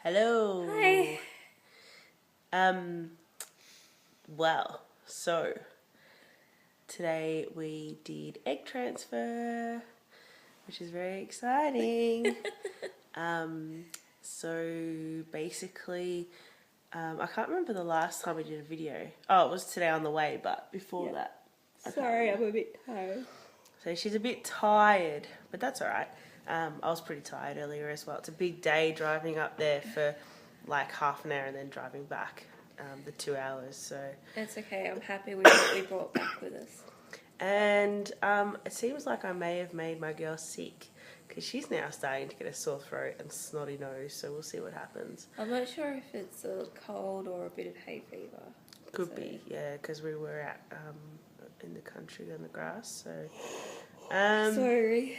Hello. Hi. Well, so today we did egg transfer, which is very exciting. So basically, I can't remember the last time we did a video. Oh, it was today on the way, but before that. Sorry, I'm a bit tired. So she's a bit tired, but that's all right. I was pretty tired earlier as well. It's a big day driving up there for like half an hour and then driving back the 2 hours. So It's okay. I'm happy with what we brought back with us. and it seems like I may have made my girl sick because she's now starting to get a sore throat and snotty nose. So we'll see what happens. I'm not sure if it's a cold or a bit of hay fever. Could be, yeah, because we were out in the country on the grass. So Sorry.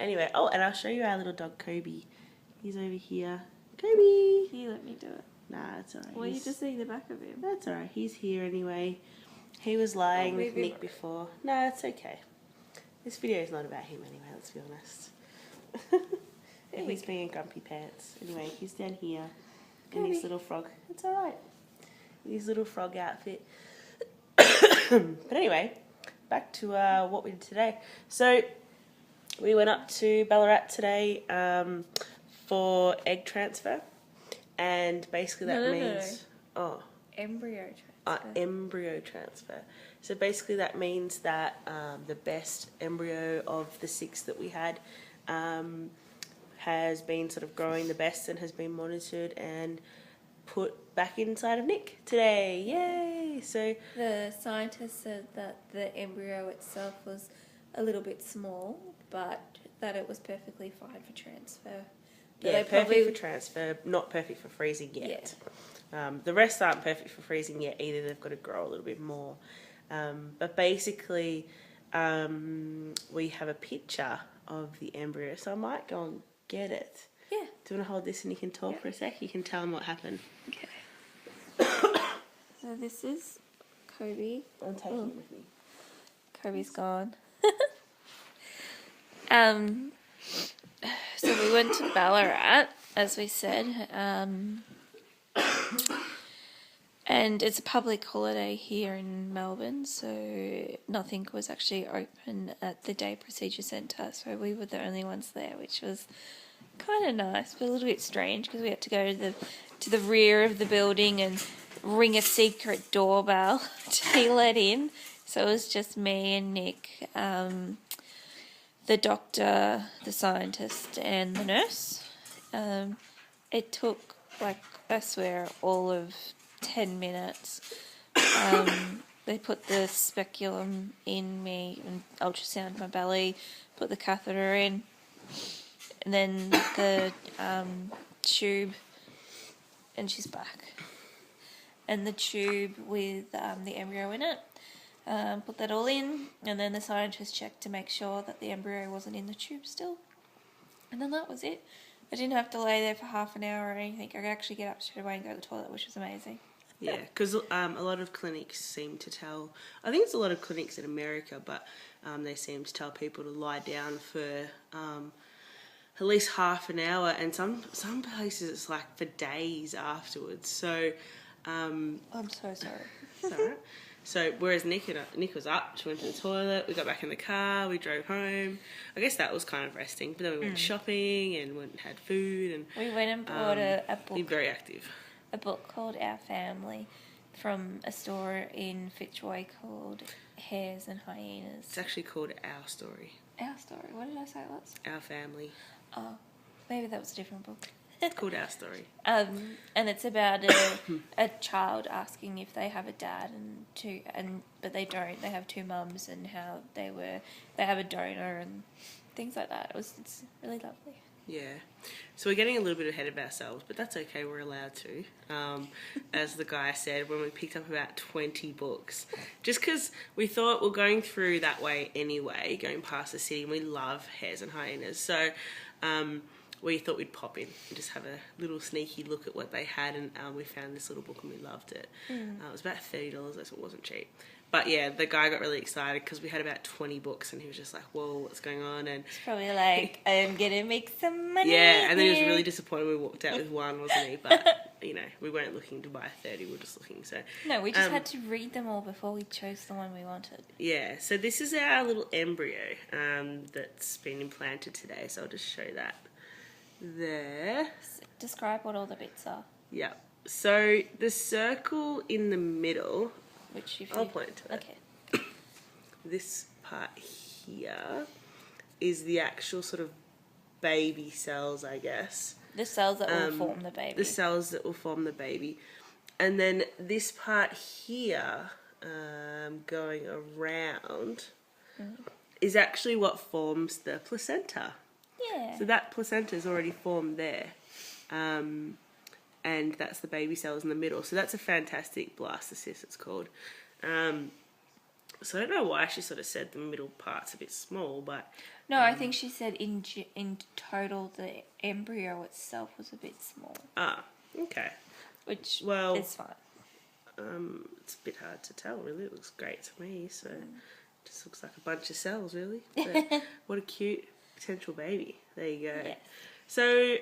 anyway, oh, and I'll show you our little dog Kobe. He's over here. Kobe. Can you let me do it? Nah, it's alright. Well, you just see the back of him. That's alright. He's here anyway. He was lying with Nick before. No, it's okay. This video is not about him anyway, let's be honest. And he's being in grumpy pants. Anyway, he's down here in his little frog. It's alright. His little frog outfit. But anyway, back to what we did today. So, we went up to Ballarat today for egg transfer. And basically that means... No. Oh. Embryo transfer. Embryo transfer. So basically that means that the best embryo of the 6 that we had has been sort of growing the best and has been monitored and put back inside of Nick today. Yay! So The scientist said that the embryo itself was a little bit small, but that it was perfectly fine for transfer. But yeah, perfect for transfer, not perfect for freezing yet. Yeah. The rest aren't perfect for freezing yet either. They've got to grow a little bit more. But basically, we have a picture of the embryo, so I might go and get it. Yeah. Do you want to hold this and you can talk for a sec? You can tell them what happened. Okay. So this is Kobe. I'm taking it with me. Kobe's gone. So we went to Ballarat, as we said, and it's a public holiday here in Melbourne, so nothing was actually open at the Day Procedure Centre, so we were the only ones there, which was kind of nice, but a little bit strange because we had to go to the rear of the building and ring a secret doorbell to be let in. So it was just me and Nick, the doctor, the scientist, and the nurse. It took, like, I swear, all of 10 minutes. They put the speculum in me and ultrasound my belly, put the catheter in, and then the tube, and she's back. And the tube with the embryo in it. Put that all in, and then the scientist checked to make sure that the embryo wasn't in the tube still. And then that was it. I didn't have to lay there for half an hour or anything. I could actually get up straight away and go to the toilet, which was amazing. Yeah, because a lot of clinics seem to tell... I think it's a lot of clinics in America, but they seem to tell people to lie down for at least half an hour, and some places it's like for days afterwards. So... I'm so sorry. Sorry. So, whereas Nick was up, she went to the toilet, we got back in the car, we drove home. I guess that was kind of resting, but then we went shopping and went and had food. And we went and bought a book. Been very active. A book called Our Family from a store in Fitzroy called Hares and Hyenas. It's actually called Our Story. Our Story? What did I say it was? Our Family. Oh, maybe that was a different book. It's called Our Story. And it's about a child asking if they have a dad but they don't. They have 2 mums and how they have a donor and things like that. It's really lovely. Yeah. So we're getting a little bit ahead of ourselves, but that's okay. We're allowed to. As the guy said, when we picked up about 20 books, just because we thought we're going through that way anyway, going past the city, and we love Hares and Hyenas. So we thought we'd pop in and just have a little sneaky look at what they had, and we found this little book and we loved it. It was about $30, so it wasn't cheap. But yeah, the guy got really excited because we had about 20 books and he was just like, whoa, what's going on? And It's probably like, I'm going to make some money. yeah, and then he was really disappointed we walked out with one, wasn't he? But, you know, we weren't looking to buy 30, we were just looking, so... No, we just had to read them all before we chose the one we wanted. Yeah, so this is our little embryo that's been implanted today, so I'll just show that there. Describe what all the bits are. Yeah, so the circle in the middle... Which I'll point to it. Okay. This part here is the actual sort of baby cells, I guess. The cells that will form the baby. The cells that will form the baby. And then this part here, going around, is actually what forms the placenta. Yeah. So that placenta is already formed there. And that's the baby cells in the middle. So that's a fantastic blastocyst, it's called. So I don't know why she sort of said the middle part's a bit small, but... No, I think she said in total the embryo itself was a bit small. Ah, okay. Which is fine. It's a bit hard to tell, really. It looks great to me, so it just looks like a bunch of cells, really. But what a cute potential baby. There you go. Yes. So,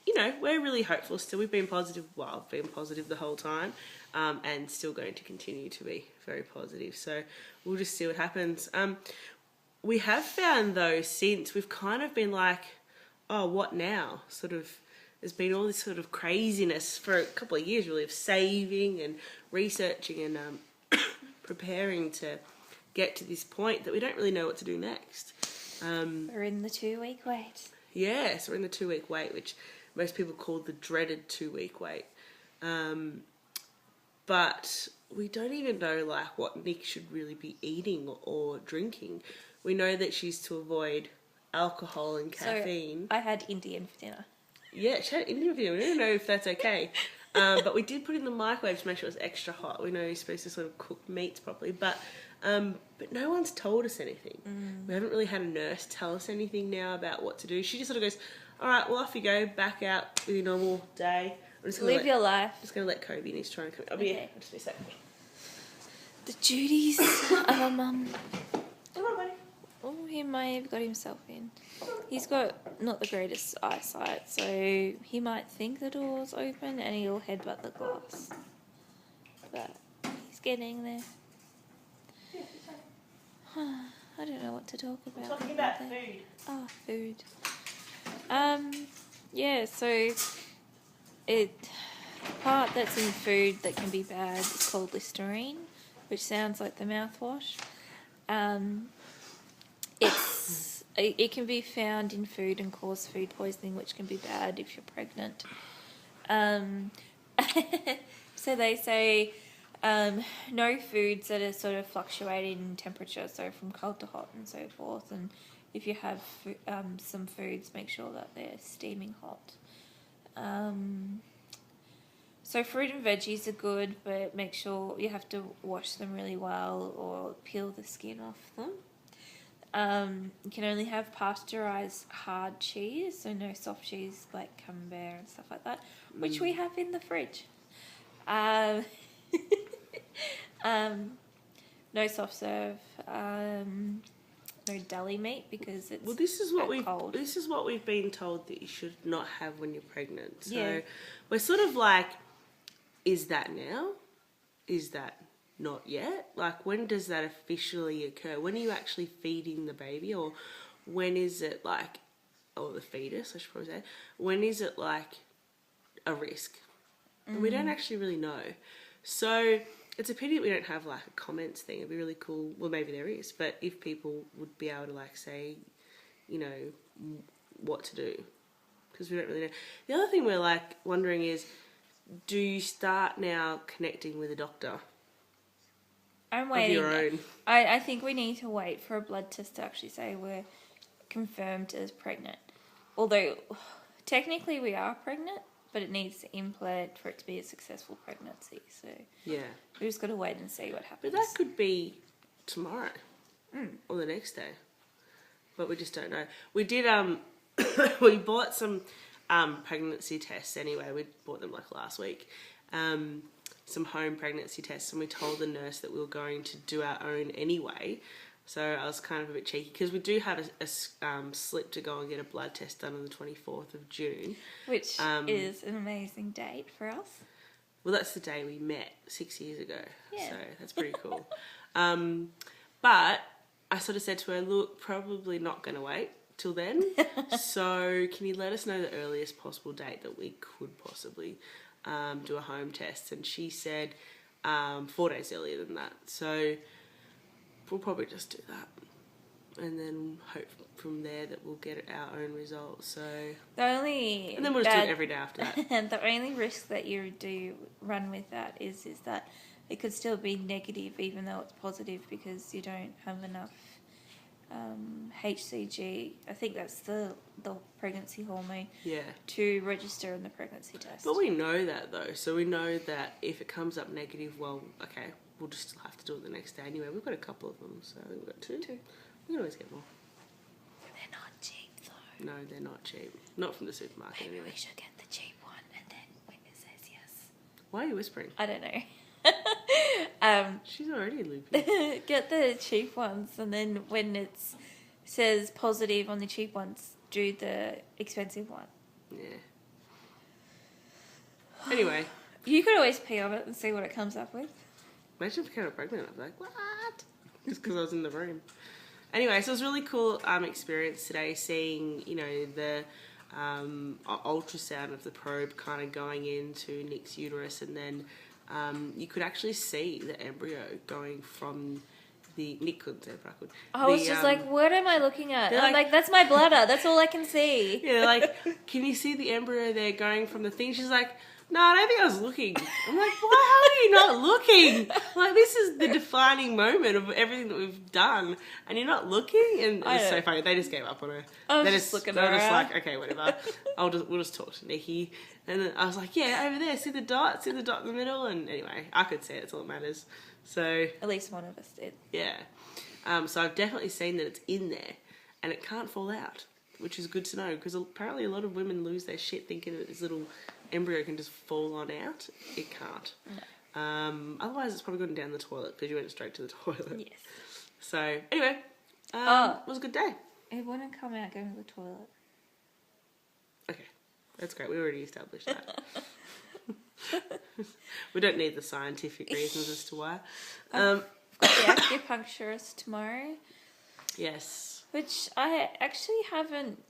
you know, we're really hopeful still. We've been positive, well, I've been positive the whole time, and still going to continue to be very positive. So we'll just see what happens. We have found, though, since we've kind of been like, oh, what now? Sort of, there's been all this sort of craziness for a couple of years, really, of saving and researching and preparing to get to this point that we don't really know what to do next. We're in the 2-week wait. Yeah, so we're in the 2-week wait, which most people call the dreaded 2-week wait. But we don't even know, like, what Nick should really be eating or drinking. We know that she's to avoid alcohol and caffeine. So I had Indian for dinner. Yeah, she had Indian for dinner. We don't know if that's okay. But we did put it in the microwave to make sure it was extra hot. We know you're supposed to sort of cook meats properly. But no one's told us anything. We haven't really had a nurse tell us anything now about what to do. She just sort of goes, all right, well, off you go, back out with your normal day. I'm just gonna Live your life. Just going to let Kobe, and he's trying to come. I'll be here. Just be a second. The duties of a mum. Come on, buddy. Oh, he may have got himself in. He's got not the greatest eyesight, so he might think the door's open and he'll headbutt the glass. But he's getting there. I don't know what to talk about. Talking about food. Oh, food. Yeah, so the part that's in food that can be bad is called Listerine, which sounds like the mouthwash. It can be found in food and cause food poisoning, which can be bad if you're pregnant. So they say no foods that are sort of fluctuating in temperature, so from cold to hot and so forth. And if you have some foods, make sure that they're steaming hot. So fruit and veggies are good, but make sure you have to wash them really well or peel the skin off them. You can only have pasteurized hard cheese, so no soft cheese like camembert and stuff like that, which we have in the fridge. No soft serve, no deli meat because it's this is what cold. This is what we've been told that you should not have when you're pregnant. So Yeah. we're sort of like, is that now? Is that not yet? Like, when does that officially occur? When are you actually feeding the baby? Or when is it like, or the fetus, I should probably say, when is it like a risk? And we don't actually really know. So it's a pity that we don't have like a comments thing. It'd be really cool. Well, maybe there is, but if people would be able to like say, you know, what to do, because we don't really know. The other thing we're like wondering is, do you start now connecting with a doctor? I'm waiting. Of your own. I think we need to wait for a blood test to actually say we're confirmed as pregnant. Although, technically we are pregnant, but it needs to implant for it to be a successful pregnancy. So Yeah. we just got to wait and see what happens. But that could be tomorrow or the next day. But we just don't know. We did we bought some pregnancy tests anyway. We bought them like last week. Some home pregnancy tests, and we told the nurse that we were going to do our own anyway. So I was kind of a bit cheeky because we do have a slip to go and get a blood test done on the 24th of June. Which is an amazing date for us. Well, that's the day we met 6 years ago. Yeah. So that's pretty cool. But I sort of said to her, look, probably not going to wait till then. So can you let us know the earliest possible date that we could possibly do a home test? And she said 4 days earlier than that. So we'll probably just do that, and then hope from there that we'll get our own results. So and then we'll just do it every day after that. And the only risk that you do run with that is that it could still be negative even though it's positive because you don't have enough HCG. I think that's the pregnancy hormone. Yeah. To register in the pregnancy test. But we know that though, so we know that if it comes up negative, well, okay, we'll just still have to do it the next day anyway. We've got a couple of them, so we've got two. We can always get more. They're not cheap though. No, they're not cheap. Not from the supermarket anyway. We should get the cheap one, and then when it says yes. Why are you whispering? I don't know. She's already loopy. Get the cheap ones, and then when it says positive on the cheap ones, do the expensive one. Yeah. Anyway. You could always pee on it and see what it comes up with. Imagine if I came pregnant, I'd be like, what? Just because I was in the room. Anyway, so it was a really cool experience today, seeing, you know, the ultrasound of the probe kind of going into Nick's uterus, and then you could actually see the embryo going from the... Nick couldn't say it, but I could. I was just like, what am I looking at? I'm like, that's my bladder. That's all I can see. Yeah, like, can you see the embryo there going from the thing? She's like, no, I don't think I was looking. I'm like, why are you not looking? Like, this is the defining moment of everything that we've done, and you're not looking? And it's so funny. They just gave up on her. I was just looking at her. They're just like, okay, whatever. We'll just talk to Nikki. And then I was like, yeah, over there, see the dot in the middle? And anyway, I could see it. That's all that matters. So at least one of us did. Yeah. So I've definitely seen that it's in there, and it can't fall out, which is good to know, because apparently a lot of women lose their shit thinking that this little embryo can just fall on out. It can't. No. Otherwise it's probably gone down the toilet because you went straight to the toilet. Yes. So anyway, it was a good day. It wouldn't come out going to the toilet. Okay, that's great. We already established that. We don't need the scientific reasons as to why. I've got the acupuncturist tomorrow. Yes. Which I actually haven't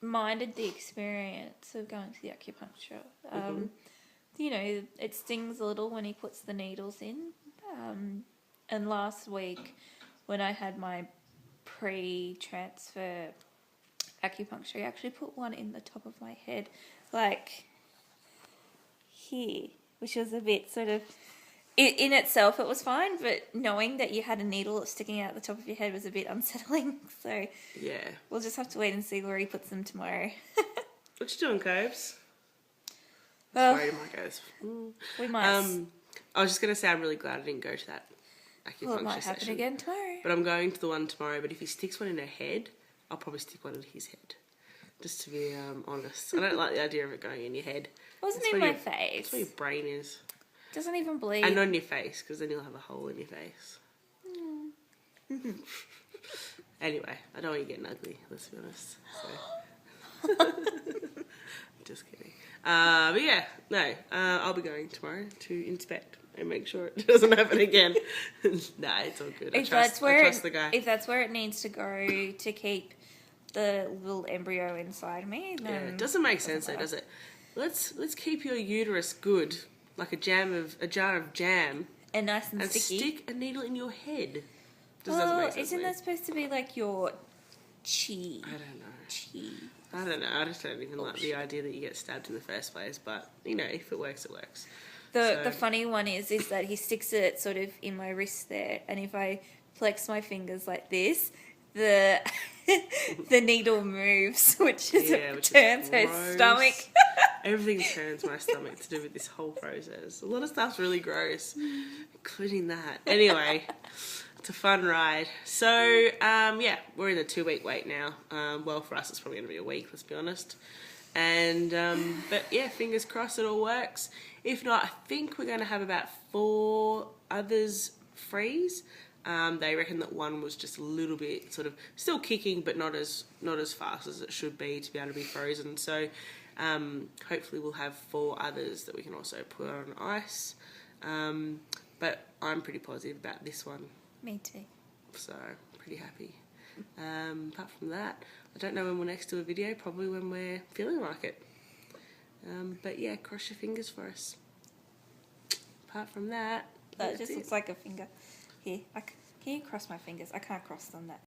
minded the experience of going to the acupuncture. You know, it stings a little when he puts the needles in. And last week, when I had my pre-transfer acupuncture, he actually put one in the top of my head, like here, which was a bit sort of... In itself, it was fine, but knowing that you had a needle sticking out the top of your head was a bit unsettling. So yeah, we'll just have to wait and see where he puts them tomorrow. What you doing, Cobes? Well, Sorry, my guys. We might. I was just gonna say I'm really glad I didn't go to that acupuncture Well, it might happen session again tomorrow. But I'm going to the one tomorrow. But if he sticks one in her head, I'll probably stick one in his head. Just to be honest, I don't like the idea of it going in your head. It wasn't in my face. That's where your brain is. Doesn't even bleed. And not in your face, because then you'll have a hole in your face. Anyway, I don't want you getting ugly, let's be honest. So. Just kidding. But yeah, no, I'll be going tomorrow to inspect and make sure it doesn't happen again. Nah, it's all good. I trust the guy. If that's where it needs to go to keep the little embryo inside me, then... Yeah, it doesn't make sense though, does it? Let's keep your uterus good. Like a jar of jam, and nice and sticky. Stick a needle in your head. Isn't that supposed to be like your chi? I don't know. Chi. I don't know. I just don't even like the idea that you get stabbed in the first place. But you know, if it works, it works. The funny one is that he sticks it sort of in my wrist there, and if I flex my fingers like this, the needle moves, which turns her stomach. Everything turns my stomach to do with this whole process. A lot of stuff's really gross, including that. Anyway, It's a fun ride. So, yeah, we're in the 2-week wait now. Well, for us, it's probably going to be a week, let's be honest. And, but yeah, fingers crossed it all works. If not, I think we're going to have about 4 others freeze. They reckon that one was just a little bit sort of still kicking, but not as fast as it should be to be able to be frozen. So, hopefully we'll have 4 others that we can also put on ice. But I'm pretty positive about this one. Me too. So, pretty happy. Apart from that, I don't know when we'll next do a video, probably when we're feeling like it. But yeah, cross your fingers for us. Apart from that, That just looks like a finger. Here, can you cross my fingers? I can't cross them that